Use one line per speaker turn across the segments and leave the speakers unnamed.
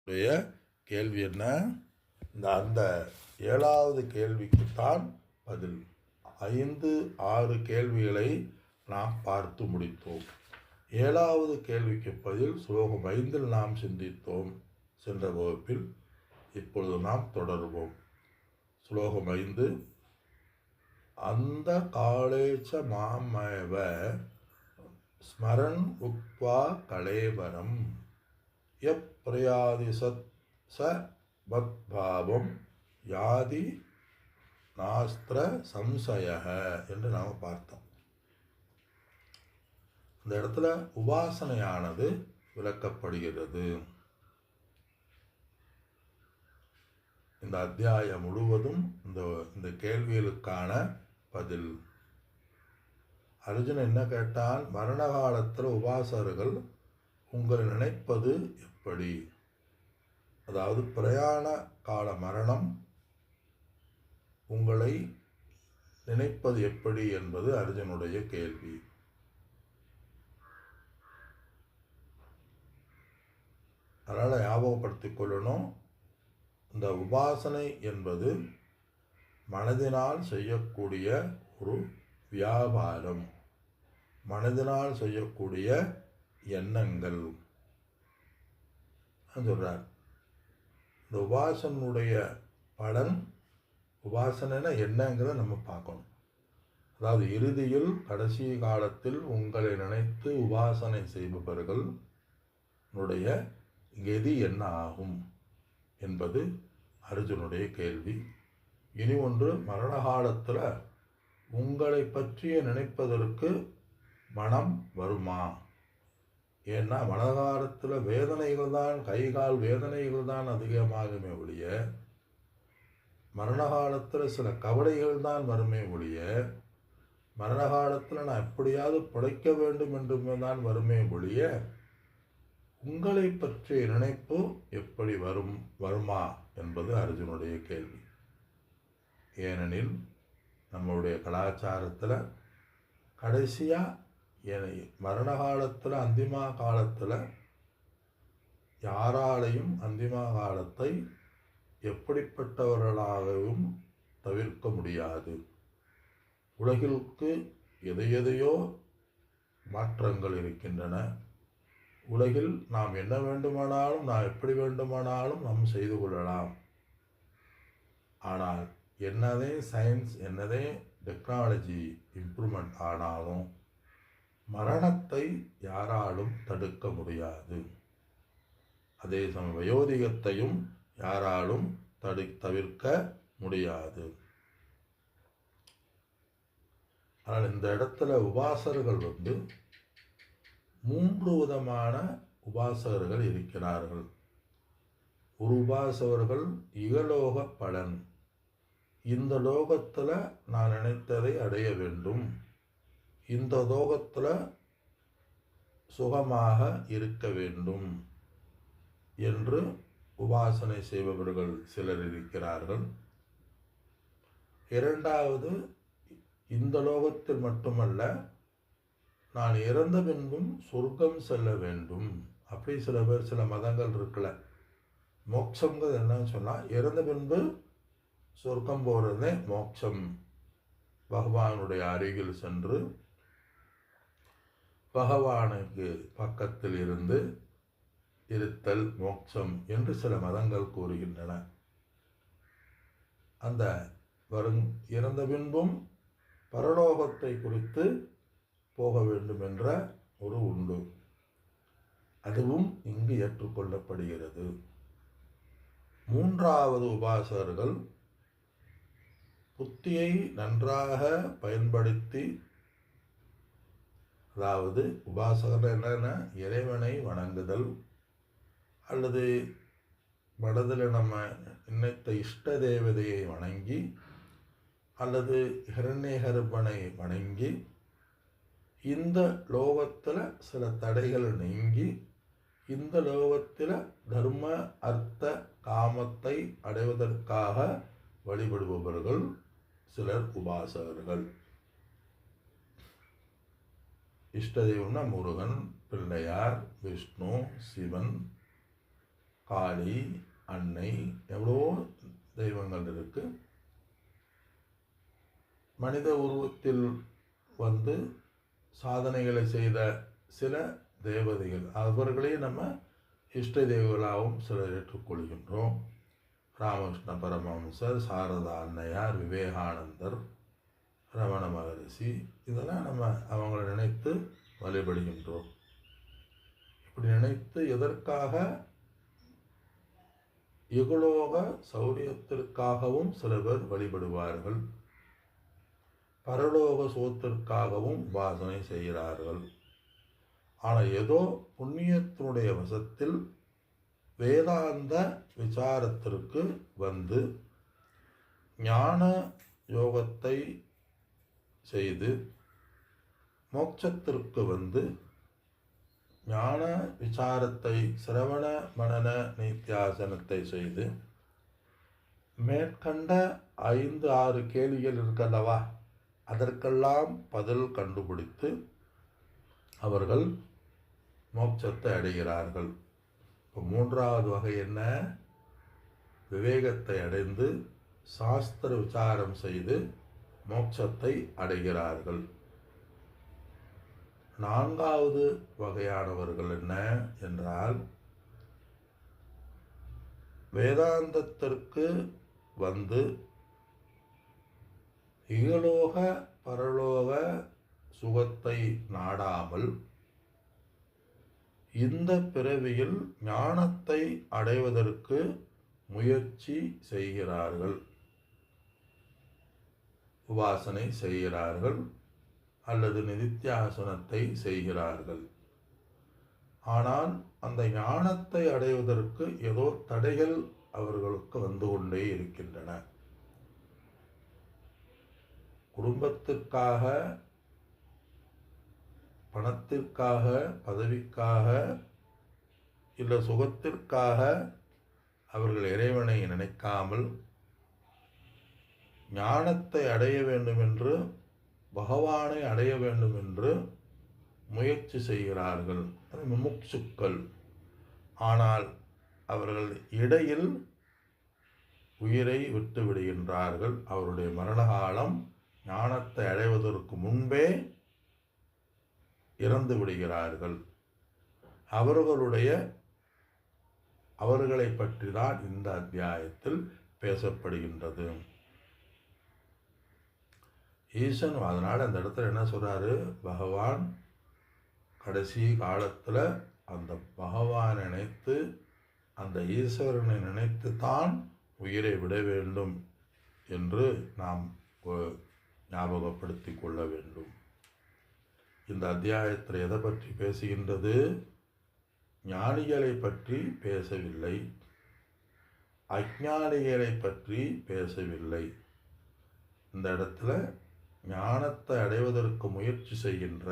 உடைய கேள்வி என்ன? அந்த 7வது கேள்விக்குத்தான் பதில். 5, 6 கேள்விகளை நாம் பார்த்து முடித்தோம். 7வது கேள்விக்கு பதில் ஸ்லோகம் 5 நாம் சிந்தித்தோம் சென்ற வகுப்பில். இப்பொழுது நாம் தொடருவோம். ஸ்லோகம் 5. அந்த காலேச்ச மாமேவ ஸ்மரன் உக்த்வா கலேவரம் யப்ரயாதி ச மத்பாவம் யாதி நாஸ்திர சம்சய என்று நாம் பார்த்தோம். இந்த இடத்துல உபாசனையானது விளக்கப்படுகிறது. இந்த அத்தியாயம் முழுவதும் இந்த கேள்விகளுக்கான பதில். அர்ஜுனன் என்ன கேட்டான்? மரண காலத்தில் உபாசகர்கள் உங்களை நினைப்பது எப்படி? அதாவது பிரயாண கால மரணம் உங்களை நினைப்பது எப்படி என்பது அர்ஜுனுடைய கேள்வி. அதனால் ஞாபகப்படுத்திக் கொள்ளணும், இந்த உபாசனை என்பது மனதினால் செய்யக்கூடிய ஒரு வியாபாரம், மனதினால் செய்யக்கூடிய எண்ணங்கள் சொல்கிறார். இந்த உபாசனுடைய பலன், உபாசனைனா என்னங்கிறத நம்ம பார்க்கணும். அதாவது இறுதியில் கடைசி காலத்தில் உங்களை நினைத்து உபாசனை செய்பவர்கள் கதி என்ன ஆகும் என்பது அர்ஜுனுடைய கேள்வி. இனி ஒன்று, மரண காலத்தில் உங்களை பற்றிய நினைப்பதற்கு மனம் வருமா? ஏன்னா மனகாலத்தில் வேதனைகள் தான், கைகால் வேதனைகள் தான் அதிகமாகுமே ஒழிய, மரண காலத்தில் சில கவலைகள் தான் வருமே ஒழிய, மரண காலத்தில் நான் எப்படியாவது பிழைக்க வேண்டும் என்று தான் வருமே ஒழிய, உங்களை பற்றிய நினைப்பு எப்படி வருமா என்பது அர்ஜுனுடைய கேள்வி. ஏனெனில் நம்முடைய கலாச்சாரத்தில் கடைசியாக மரண காலத்தில், அந்திமா காலத்தில் யாராலையும் அந்திமா காலத்தை எப்படிப்பட்டவர்களாகவும் தவிர்க்க முடியாது. உலகிற்கு எதையோ மாற்றங்கள் இருக்கின்றன. உலகில் நாம் என்ன வேண்டுமானாலும், நாம் எப்படி வேண்டுமானாலும் நாம் செய்து கொள்ளலாம். ஆனால் என்னதே சயின்ஸ், என்னதே டெக்னாலஜி இம்ப்ரூவ்மெண்ட் ஆனாலும் மரணத்தை யாராலும் தடுக்க முடியாது. அதே சமயம் வயோதிகத்தையும் யாராலும் தவிர்க்க முடியாது. ஆனால் இந்த இடத்துல உபாசகர்கள் 3 விதமான உபாசகர்கள் இருக்கிறார்கள். ஒரு உபாசகர்கள் இகலோக பலன், இந்த லோகத்தில் நான் நினைத்ததை அடைய வேண்டும், இந்த லோகத்தில் சுகமாக இருக்க வேண்டும் என்று உபாசனை செய்பவர்கள் சிலர் இருக்கிறார்கள். இரண்டாவது, இந்த லோகத்தில் மட்டுமல்ல, நான் இறந்த பின்பும் சொர்க்கம் செல்ல வேண்டும். அப்படி சில பேர், சில மதங்கள் இருக்குல்ல, மோட்சங்கிறது என்னன்னு சொன்னால், இறந்த பின்பு சொர்க்கம் போகிறதே மோட்சம், பகவானுடைய அருகில் சென்று பகவானுக்கு பக்கத்தில் இருந்து இருத்தல் மோட்சம் என்று சில மதங்கள் கூறுகின்றன. அந்த இறந்த பின்பும் பரலோகத்தை குறித்து போக வேண்டும் என்ற ஒரு உண்டு. அதுவும் இங்கு ஏற்றுக்கொள்ளப்படுகிறது. 3வது உபாசகர்கள் புத்தியை நன்றாக பயன்படுத்தி, அதாவது உபாசகர் என்னன்னா இறைவனை வணங்குதல், அல்லது மனதில் நம்ம நினைத்த இஷ்ட தேவதையை வணங்கி, அல்லது ஹிரண்யகர்ப்பனை வணங்கி, இந்த லோகத்தில் சில தடைகள் நீங்கி, இந்த லோகத்தில் தர்ம அர்த்த காமத்தை அடைவதற்காக வழிபடுபவர்கள் சிலர் உபாசகர்கள். இஷ்ட தெய்வம்னா முருகன், பிள்ளையார், விஷ்ணு, சிவன், காளி, அன்னை, எவ்வளோ தெய்வங்கள் இருக்கு. மனித உருவத்தில் வந்து சாதனைகளை செய்த சில தேவதைகள், அவர்களே நம்ம இஷ்ட தெய்வங்களாகவும் சிலர் ஏற்றுக்கொள்கின்றோம். ராமகிருஷ்ண பரமஹம்சர், சாரதா அன்னையார், விவேகானந்தர், ரமண மகரிஷி, இதெல்லாம் நம்ம அவங்களை நினைத்து வழிபடுகின்றோம். இப்படி நினைத்து எதற்காக? இகலோக சௌரியத்திற்காகவும் சில பேர் வழிபடுவார்கள், பரலோக சோத்திற்காகவும் உபாசனை செய்கிறார்கள். ஆனால் ஏதோ புண்ணியத்தினுடைய வசத்தில் வேதாந்த விசாரத்திற்கு வந்து ஞான யோகத்தை செய்து மோட்சத்திற்கு வந்து ஞான விசாரத்தை சிரவண மனன நித்தியாசனத்தை செய்து மேற்கண்ட 5-6 கேள்விகள் இருக்கல்லவா, அதற்கெல்லாம் பதில் கண்டுபிடித்து அவர்கள் மோட்சத்தை அடைகிறார்கள். இப்போ 3வது வகை என்ன? விவேகத்தை அடைந்து சாஸ்திர விசாரம் செய்து மோட்சத்தை அடைகிறார்கள். 4வது வகையானவர்கள் என்ன என்றால், வேதாந்தத்திற்கு வந்து இகலோக பரலோக சுகத்தை நாடாமல் இந்த பிறவியில் ஞானத்தை அடைவதற்கு முயற்சி செய்கிறார்கள், உபாசனை செய்கிறார்கள் அல்லது நிதித்தியாசனத்தை செய்கிறார்கள். ஆனால் அந்த ஞானத்தை அடைவதற்கு ஏதோ தடைகள் அவர்களுக்கு வந்து கொண்டே இருக்கின்றன. குடும்பத்திற்காக, பணத்திற்காக, பதவிக்காக, இல்லை சுகத்திற்காக அவர்கள் இறைவனை நினைக்காமல் ஞானத்தை அடைய வேண்டும் என்று, பகவானை அடைய வேண்டும் என்று முயற்சி செய்கிறார்கள், முமுட்சுக்கள். ஆனால் அவர்கள் இடையில் உயிரை விட்டு விடுகின்றார்கள். அவருடைய மரணகாலம் ஞானத்தை அடைவதற்கு முன்பே இறந்து விடுகிறார்கள். அவர்களை பற்றி தான் இந்த அத்தியாயத்தில் பேசப்படுகின்றது. ஈசன் அதனால் அந்த இடத்துல என்ன சொல்றாரு, பகவான் கடைசி காலத்தில் அந்த பகவானை நினைத்து, அந்த ஈஸ்வரனை நினைத்து தான் உயிரை விட வேண்டும் என்று நாம் ஞாபகப்படுத்தி கொள்ள வேண்டும். இந்த அத்தியாயத்தில் எதை பற்றி பேசுகின்றது? ஞானிகளை பற்றி பேசவில்லை, அஞ்ஞானிகளை பற்றி பேசவில்லை. இந்த இடத்துல ஞானத்தை அடைவதற்கு முயற்சி செய்கின்ற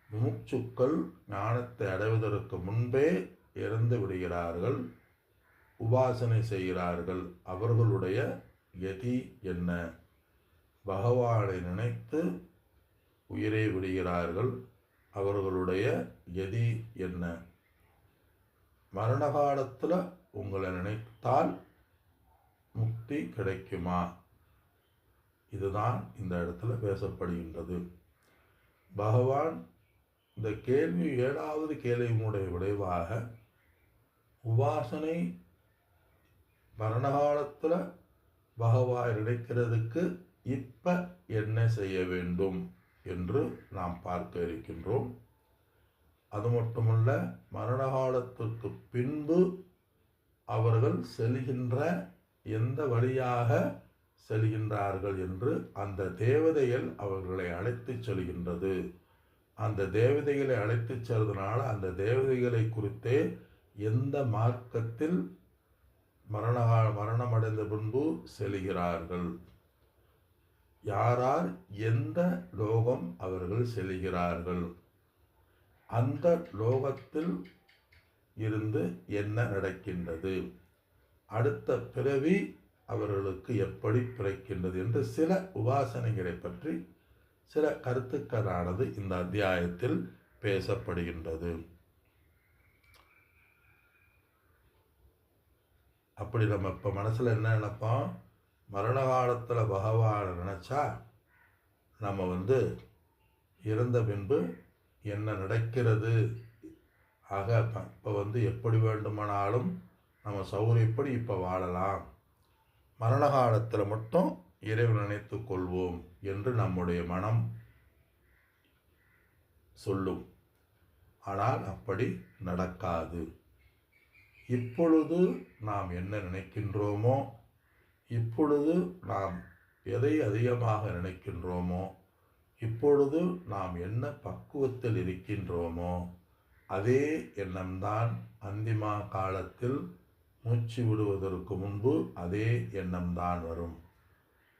முமுட்சுக்கள் ஞானத்தை அடைவதற்கு முன்பே இறந்து விடுகிறார்கள், உபாசனை செய்கிறார்கள். அவர்களுடைய கதி என்ன? பகவானை நினைத்து உயிரை விடுகிறார்கள். அவர்களுடைய கதி என்ன? மரண காலத்தில் உங்களை நினைத்தால் முக்தி கிடைக்குமா? இதுதான் இந்த இடத்துல பேசப்படுகின்றது. பகவான் இந்த கேள்வி 7வது கேள்வியினுடைய விளைவாக உபாசனை மரணகாலத்தில் பகவான் நினைக்கிறதுக்கு இப்ப என்ன செய்ய வேண்டும் என்று நாம் பார்க்க இருக்கின்றோம். அது மட்டுமல்ல, மரணகாலத்திற்கு பின்பு அவர்கள் செல்கின்ற எந்த வழியாக செல்கின்றார்கள் என்று அந்த தேவதைகள் அவர்களை அழைத்து செல்கின்றது. அந்த தேவதைகளை அழைத்து செல்வதனால அந்த தேவதைகளை குறித்தே எந்த மார்க்கத்தில் மரணமடைந்த பின்பு செல்கிறார்கள், யாரார் எந்த லோகம் அவர்கள் செல்கிறார்கள், அந்த லோகத்தில் இருந்து என்ன நடக்கின்றது, அடுத்த பிறவி அவர்களுக்கு எப்படி பிறக்கின்றது என்று சில உபாசனைகளை பற்றி சில கருத்துக்களானது இந்த அத்தியாயத்தில் பேசப்படுகின்றது. அப்படி நம்ம இப்போ மனசில் என்ன நினைப்போம், மரண காலத்தில் பகவானை நினச்சா நம்ம இறந்த பின்பு என்ன நடக்கிறது, ஆக இப்போ எப்படி வேண்டுமானாலும் நம்ம சௌகரியப்படி இப்போ வாழலாம், மரண காலத்தில் மட்டும் இறைவன் நினைத்து கொள்வோம் என்று நம்முடைய மனம் சொல்லும். ஆனால் அப்படி நடக்காது. இப்பொழுது நாம் என்ன நினைக்கின்றோமோ, இப்பொழுது நாம் எதை அதிகமாக நினைக்கின்றோமோ, இப்பொழுது நாம் என்ன பக்குவத்தில் இருக்கின்றோமோ, அதே எண்ணம்தான் அந்திமா காலத்தில் மூச்சு விடுவதற்கு முன்பு அதே எண்ணம்தான் வரும்.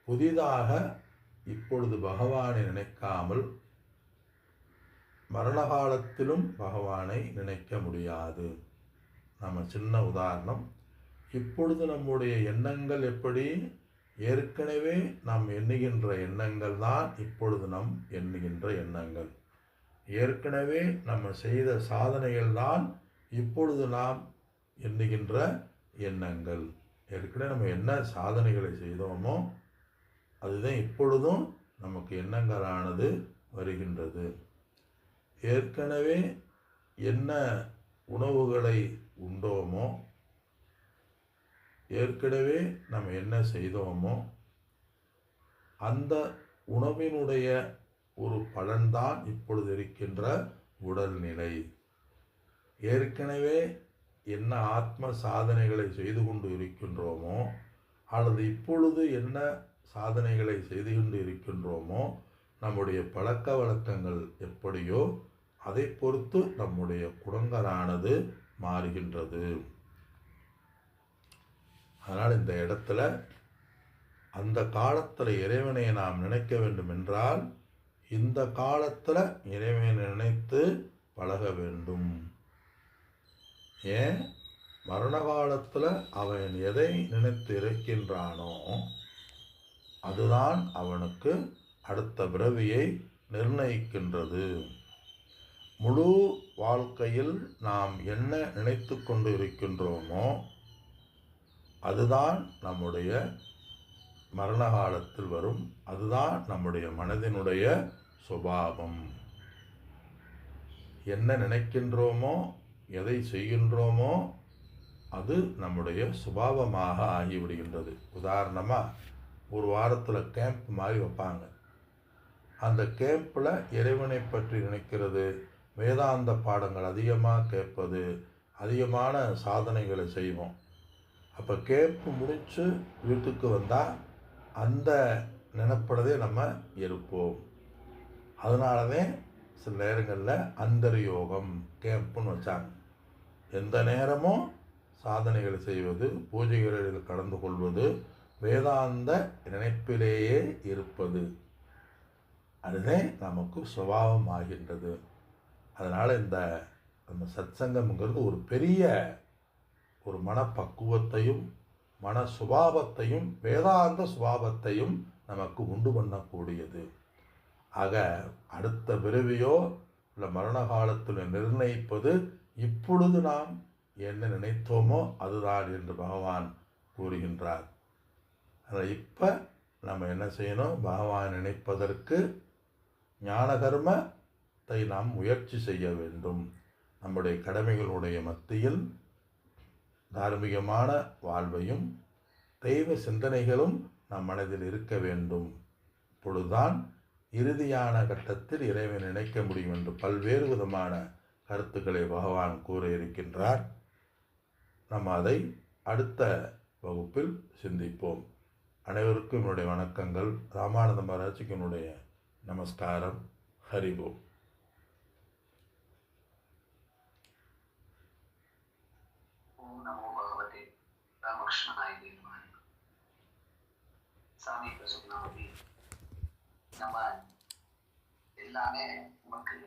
புதிதாக இப்பொழுது பகவானை நினைக்காமல் மரண காலத்திலும் பகவானை நினைக்க முடியாது. நம்ம சின்ன உதாரணம், இப்பொழுது நம்முடைய எண்ணங்கள் எப்படி, ஏற்கனவே நாம் எண்ணுகின்ற எண்ணங்கள் தான் இப்பொழுது நாம் எண்ணுகின்ற எண்ணங்கள். ஏற்கனவே நம்ம செய்த சாதனைகள் தான் இப்பொழுது நாம் எண்ணுகின்ற எண்ணங்கள். ஏற்கனவே நம்ம என்ன சாதனைகளை செய்தோமோ அதுதான் இப்பொழுதும் நமக்கு எண்ணங்களானது வருகின்றது. ஏற்கனவே என்ன உணவுகளை உண்டோமோ, ஏற்கனவே நம்ம என்ன செய்தோமோ அந்த உணவினுடைய ஒரு பலன்தான் இப்பொழுது இருக்கின்ற உடல்நிலை. ஏற்கனவே என்ன ஆத்ம சாதனைகளை செய்து கொண்டு இருக்கின்றோமோ, அல்லது இப்பொழுது என்ன சாதனைகளை செய்து கொண்டு இருக்கின்றோமோ, நம்முடைய பழக்க வழக்கங்கள் எப்படியோ அதை பொறுத்து நம்முடைய குணங்களானது மாறுகின்றது. அதனால் இந்த இடத்துல அந்த காலத்தில் இறைவனை நாம் நினைக்க வேண்டும் என்றால் இந்த காலத்தில் இறைவனை நினைத்து பழக வேண்டும். ஏன், மரண காலத்தில் அவன் எதை நினைத்து இருக்கின்றானோ அதுதான் அவனுக்கு அடுத்த பிறவியை நிர்ணயிக்கின்றது. முழு வாழ்க்கையில் நாம் என்ன நினைத்து கொண்டு இருக்கின்றோமோ அதுதான் நம்முடைய மரண காலத்தில் வரும். அதுதான் நம்முடைய மனதினுடைய சுபாவம். என்ன நினைக்கின்றோமோ, எதை செய்கின்றோமோ அது நம்முடைய சுபாவமாக ஆகிவிடுகின்றது. உதாரணமாக ஒரு வாரத்தில் கேம்ப் மாதிரி வைப்பாங்க. அந்த கேம்பில் இறைவனை பற்றி நினைக்கிறது, வேதாந்த பாடங்கள் அதிகமாக கேட்பது, அதிகமான சாதனைகளை செய்வோம். அப்போ கேம்ப் முடித்து வீட்டுக்கு வந்தால் அந்த நினைப்படதே நம்ம இருப்போம். அதனாலதான் சில நேரங்களில் அந்தர்யோகம் கேம்ப்புன்னு வச்சாங்க. எந்த நேரமும் சாதனைகளை செய்வது, பூஜைகளில் கலந்து கொள்வது, வேதாந்த நினைப்பிலேயே இருப்பது, அதுதான் நமக்கு சுபாவம் ஆகின்றது. அதனால் இந்த நம்ம சத்சங்கம்ங்கிறது ஒரு பெரிய ஒரு மனப்பக்குவத்தையும் மன சுபாவத்தையும் வேதாந்த சுபாவத்தையும் நமக்கு உண்டு பண்ணக்கூடியது. ஆக அடுத்த பிறவியோ இல்லை மரண காலத்தில் நிர்ணயிப்பது இப்பொழுது நாம் என்ன நினைத்தோமோ அதுதான் என்று பகவான் கூறுகின்றார். அதனால் இப்போ நம்ம என்ன செய்யணும், பகவான் நினைப்பதற்கு ஞான கர்மத்தை நாம் முயற்சி செய்ய வேண்டும். நம்முடைய கடமைகளுடைய மத்தியில் தார்மீகமான வாழ்வையும் தெய்வ சிந்தனைகளும் நம் மனதில் இருக்க வேண்டும். இப்பொழுதுதான் இறுதியான கட்டத்தில் இறைவனை நினைக்க முடியும் என்று பல்வேறு விதமான கருத்துக்களை பகவான் கூற இருக்கின்றார். நம்ம அதை அடுத்த வகுப்பில் சிந்திப்போம். அனைவருக்கும் என்னுடைய வணக்கங்கள். ராமானந்த மகாராஜுக்கு என்னுடைய நமஸ்காரம். ஹரிபோம்.
நமோ பகவதே ராமகிருஷ்ணாய தேவாய. சாமி இப்ப சொன்ன மாதிரி நம்ம எல்லாமே நமக்கு